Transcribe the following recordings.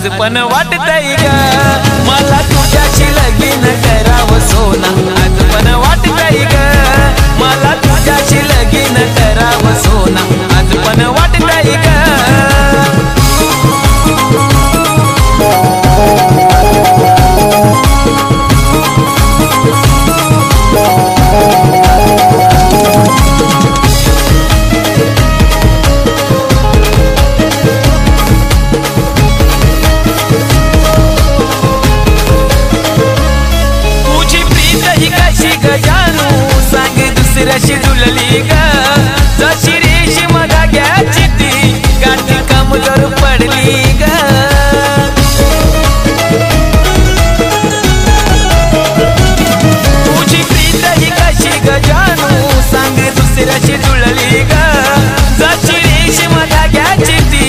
आज पण वाटतंय ग मला तुझ्याशी लगीन करावं सोना। आज पण वाटतंय ग मला तुझ्याशी लगीन करावं सोना। आज पण वाटतंय ग दुसऱ्याशी डुलली ग जशी रेशीम धाग्याची ती गाठी कमजोर पडली ग। तुझी प्रीत ही कशी ग जानू सांग दुसऱ्याशी डुलली ग जशी रेशीम धाग्याची ती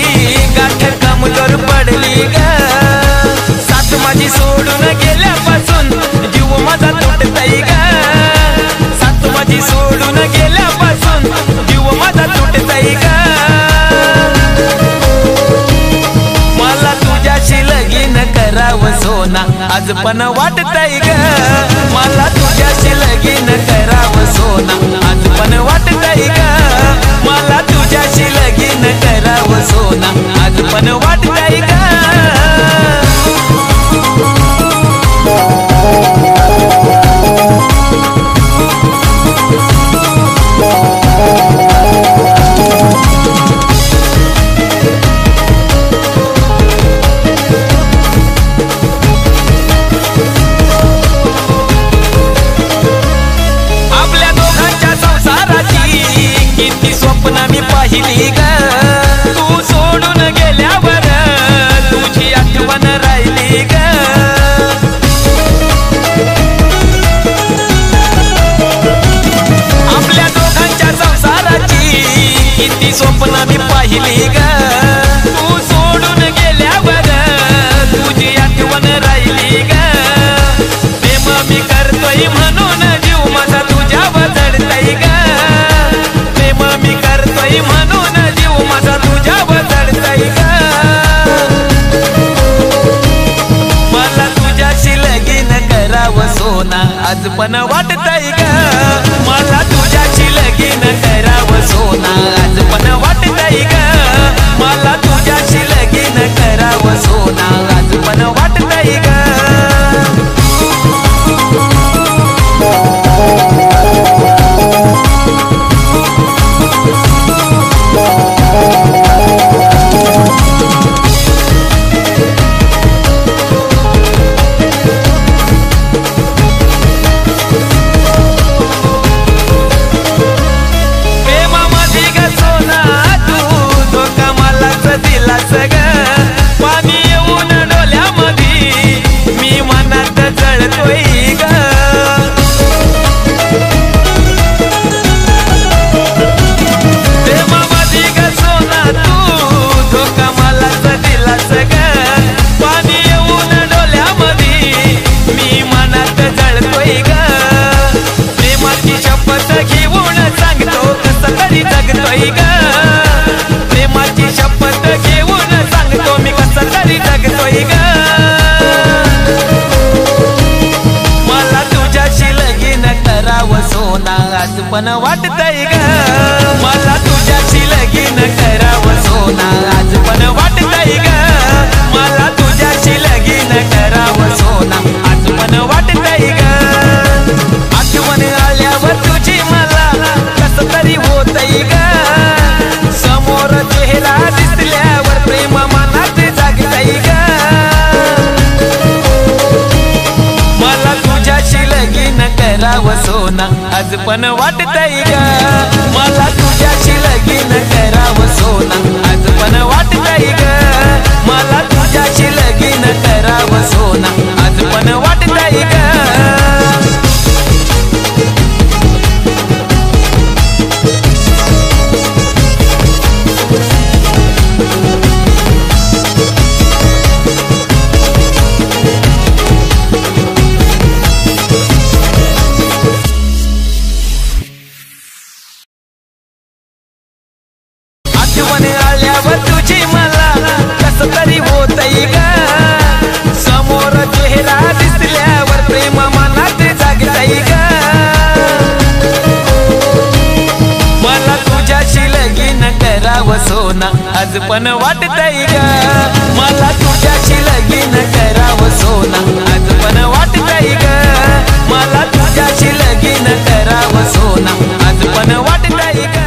गाठ कमजोर पडली ग। साथ माझी सोडून गेल्यापासून जीव माझा तुटतय ग। सोडून गेल्यापासून जीव माझा तुटतय ग। मला तुझ्याशी लगीन करावं सोना। आज पण वाटतंय ग मला तुझ्याशी लगीन करावं सोना। आज पण वाटतंय ग मला तुझ्याशी लगीन करावं सोना। आज पण वाटतंय ग स्वप्न मी पाहिली ग तू सोडून गेल्यावर तुझी आठवण राहिली ग। आपल्या दोघांच्या संसाराची किती स्वप्न मी पाहिली ग तू सोडून गेल्यावर तुझी आठवण राहिली ग। प्रेम मी करतोय म्हणून जीव माझा तुझ्यावर जडतय ग। मी करतोय म्हणून जीव माझा तुझ्यावर जडतय ग। मला तुझ्याशी लगीन करावं सोना। आज पण वाटतंय ग मला तुझ्याशी लगीन करावं सोना। आज पण वाटतंय ग मला तुझ्याशी लगीन करावं सोना। आज पण वाटतंय ग पाणी येऊन डोल्यामध्ये मी मनात जळतोय ग। प्रेमामध्ये ग सोना तू धोका मलाच दिलास ग। पाणी येऊन डोल्यामध्ये मी मनात जळतोय ग। प्रेमाची शपथ घेऊन सांगतो कसं तरी जगतोय ग। प्रेमाची शपथ घेऊन सांगतो मी कसं तरी जगतोय ग। मला तुझ्याशी लगीन करावं सोना। आज पण वाटतंय ग मला तुझ्याशी लगीन करावं सोना। आज पण वाटतंय ग मला तुझ्याशी लगीन करावं सोना। आज पण वाटतंय ग आठवण आल्यावर तुझी मला कसं तरी होतंय ग। समोर चेहरा दिसल्यावर प्रेम मनात जागतंय ग। मला तुझ्याशी लगीन करावं सोना। आज पण वाटतंय ग मला तुझ्याशी लगीन करावं सोना। आज पण वाटतंय ग मला तुझ्याशी लगीन करावं सोना। आज पण वाटतंय ग सोना आज पण वाटतंय ग मला तुझ्याशी लगीन करावं सोना आज पण वाटतंय ग मला तुझ्याशी लगीन करावं सोना आज पण वाटतंय ग